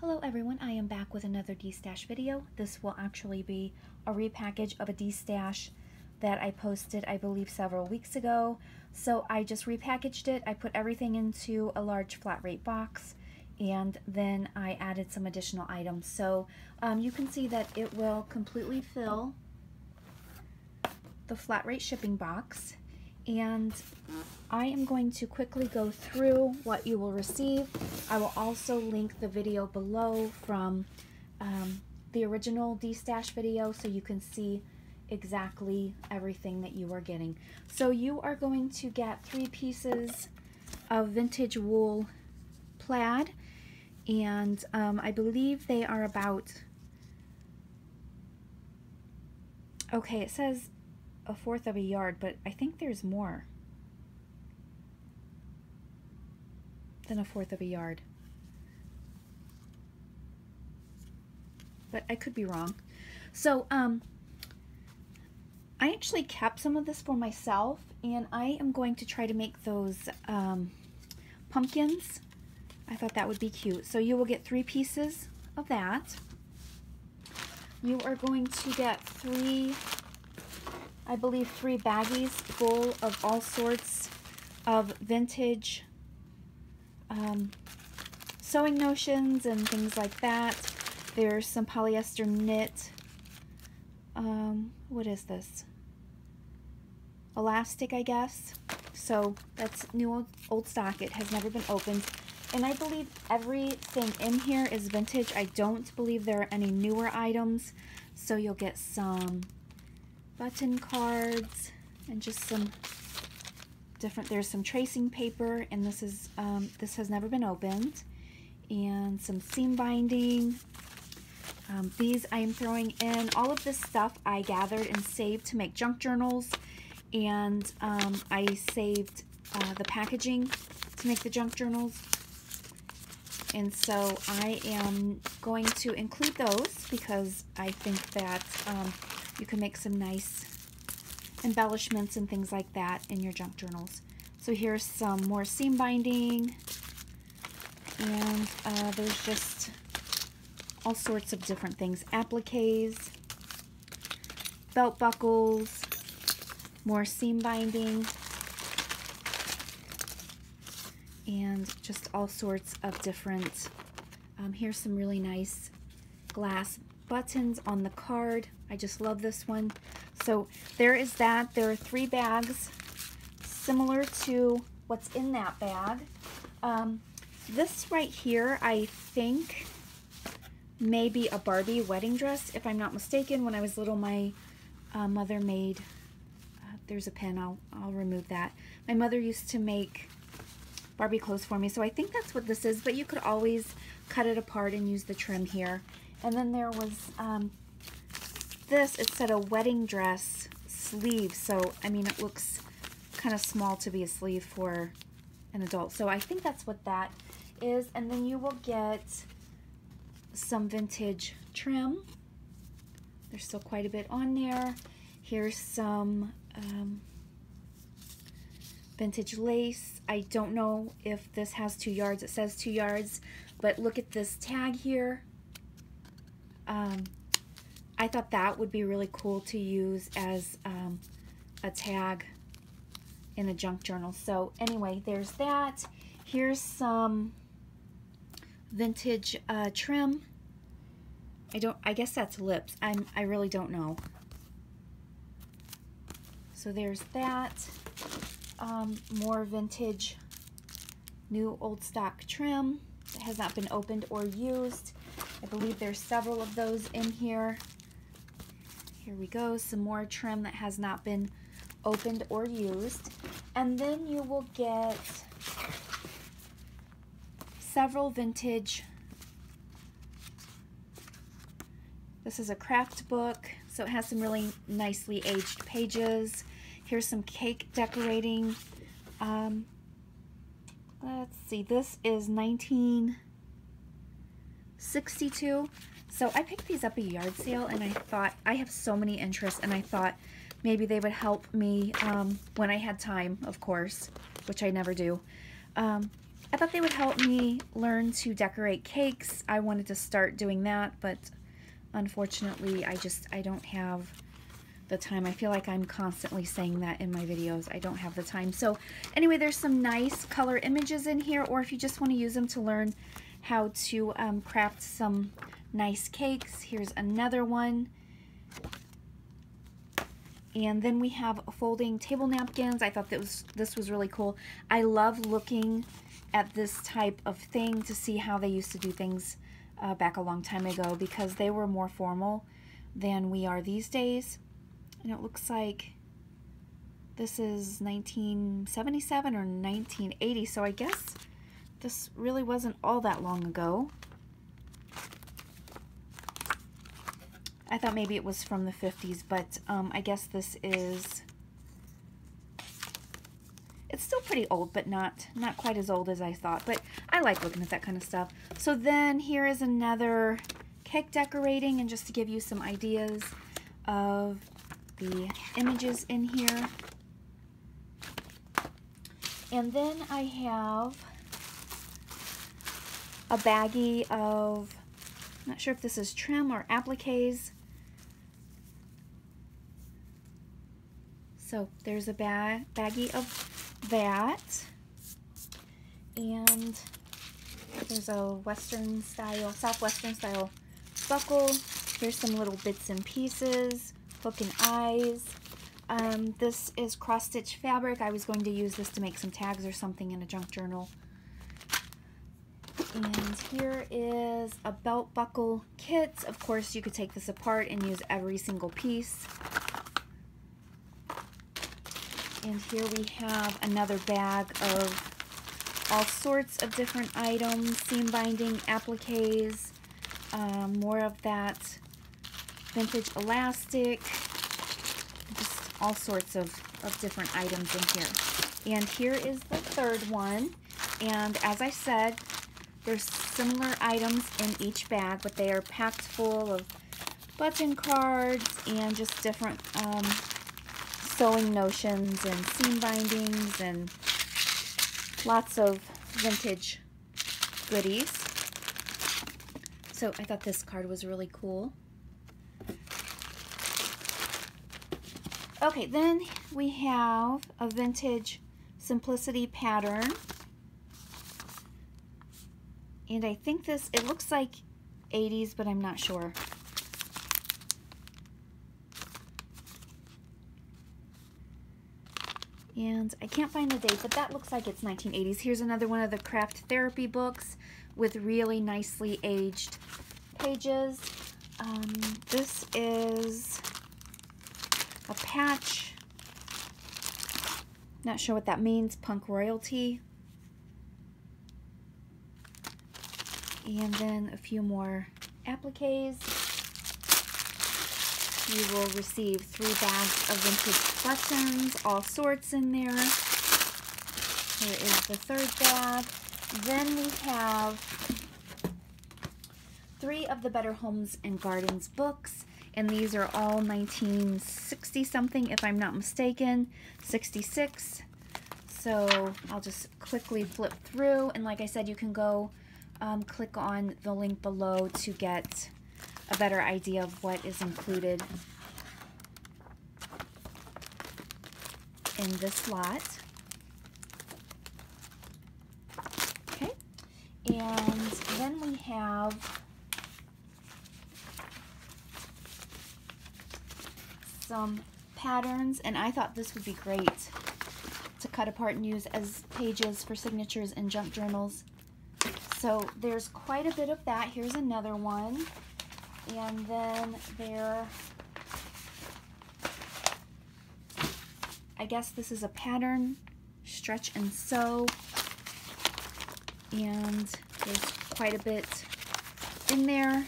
Hello everyone, I am back with another DESTASH video. This will actually be a repackage of a DESTASH that I posted, I believe, several weeks ago. So I just repackaged it. I put everything into a large flat rate box, and then I added some additional items. So you can see that it will completely fill the flat rate shipping box. And I am going to quickly go through what you will receive. I will also link the video below from the original DESTASH video so you can see exactly everything that you are getting. So you are going to get 3 pieces of vintage wool plaid, and I believe they are about, okay, it says 1/4 of a yard, but I think there's more than 1/4 of a yard. But I could be wrong. So I actually kept some of this for myself, and I am going to try to make those pumpkins. I thought that would be cute. So you will get 3 pieces of that. You are going to get 3 baggies full of all sorts of vintage sewing notions and things like that. There's some polyester knit. What is this? Elastic, I guess. So that's new old stock. It has never been opened. And I believe everything in here is vintage. I don't believe there are any newer items. So you'll get some button cards and just some different, there's some tracing paper, and this is this has never been opened, and some seam binding. These I am throwing in. All of this stuff I gathered and saved to make junk journals, and I saved the packaging to make the junk journals, and so I am going to include those because I think that you can make some nice embellishments and things like that in your junk journals. So here's some more seam binding, and there's just all sorts of different things. Appliques, belt buckles, more seam binding, and just all sorts of different, here's some really nice glass buttons on the card. I just love this one. So there is that. There are 3 bags similar to what's in that bag. This right here, I think, may be a Barbie wedding dress. If I'm not mistaken, when I was little, my mother made, there's a pin, I'll remove that. My mother used to make Barbie clothes for me, so I think that's what this is, but you could always cut it apart and use the trim here. And then there was this, it said a wedding dress sleeve, so I mean it looks kind of small to be a sleeve for an adult, so I think that's what that is. And then you will get some vintage trim. There's still quite a bit on there. Here's some vintage lace. I don't know if this has 2 yards. It says 2 yards, but look at this tag here. I thought that would be really cool to use as a tag in a junk journal. So anyway, there's that. Here's some vintage trim. I guess that's lips. I really don't know. So there's that. More vintage new old stock trim that has not been opened or used. I believe there's several of those in here. Here we go, some more trim that has not been opened or used. And then you will get several vintage, this is a craft book, so it has some really nicely aged pages. Here's some cake decorating. Let's see, this is 1962. So I picked these up at a yard sale, and I thought, I have so many interests, and I thought maybe they would help me when I had time, of course, which I never do. I thought they would help me learn to decorate cakes. I wanted to start doing that, but unfortunately I don't have the time. I feel like I'm constantly saying that in my videos. I don't have the time. So anyway, there's some nice color images in here, or if you just want to use them to learn how to craft some nice cakes. Here's another one. And then we have folding table napkins. I thought this was really cool. I love looking at this type of thing to see how they used to do things back a long time ago, because they were more formal than we are these days. And it looks like this is 1977 or 1980, so I guess this really wasn't all that long ago. I thought maybe it was from the 50s, but I guess this is, it's still pretty old, but not quite as old as I thought. But I like looking at that kind of stuff. So then here is another cake decorating, and just to give you some ideas of the images in here. And then I have a baggie of, I'm not sure if this is trim or appliques. So there's a baggie of that. And there's a Western style, Southwestern style buckle. Here's some little bits and pieces. Hook and eyes. This is cross-stitch fabric. I was going to use this to make some tags or something in a junk journal. And here is a belt buckle kit. Of course, you could take this apart and use every single piece. And here we have another bag of all sorts of different items, seam binding, appliques, more of that vintage elastic, just all sorts of different items in here. And here is the third one. And as I said, there's similar items in each bag, but they are packed full of button cards and just different sewing notions and seam bindings and lots of vintage goodies. So I thought this card was really cool. Okay, then we have a vintage simplicity pattern. And I think this, it looks like 80s, but I'm not sure. And I can't find the date, but that looks like it's 1980s. Here's another one of the craft therapy books with really nicely aged pages. This is a patch. Not sure what that means. Punk royalty. And then a few more appliques. You will receive 3 bags of vintage buttons, all sorts in there. Here is the third bag. Then we have 3 of the Better Homes and Gardens books, and these are all 1960 something, if I'm not mistaken, 66. So I'll just quickly flip through, and like I said, you can go click on the link below to get a better idea of what is included in this lot. Okay, and then we have some patterns, and I thought this would be great to cut apart and use as pages for signatures in junk journals. So there's quite a bit of that. Here's another one. And then there, I guess this is a pattern, stretch and sew. And there's quite a bit in there.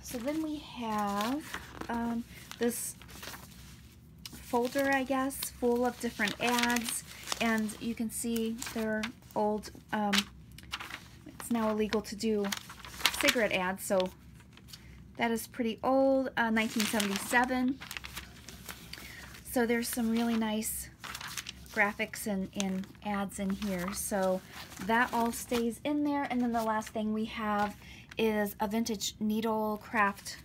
So then we have this folder, I guess, full of different ads. And you can see they're old. It's now illegal to do cigarette ads, so that is pretty old, 1977. So there's some really nice graphics and ads in here. So that all stays in there. And then the last thing we have is a vintage needle craft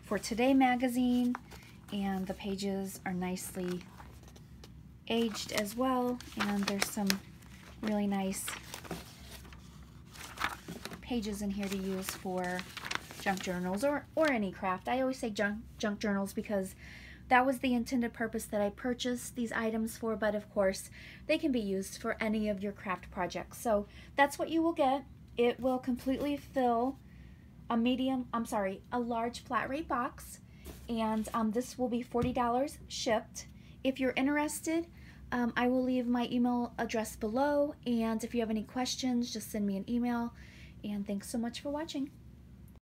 for Today magazine, and the pages are nicely aged as well, and there's some really nice pages in here to use for junk journals or any craft. I always say junk journals because that was the intended purpose that I purchased these items for, but of course they can be used for any of your craft projects. So that's what you will get. It will completely fill a large flat rate box, and this will be $40 shipped. If you're interested, I will leave my email address below, and if you have any questions, just send me an email. And thanks so much for watching.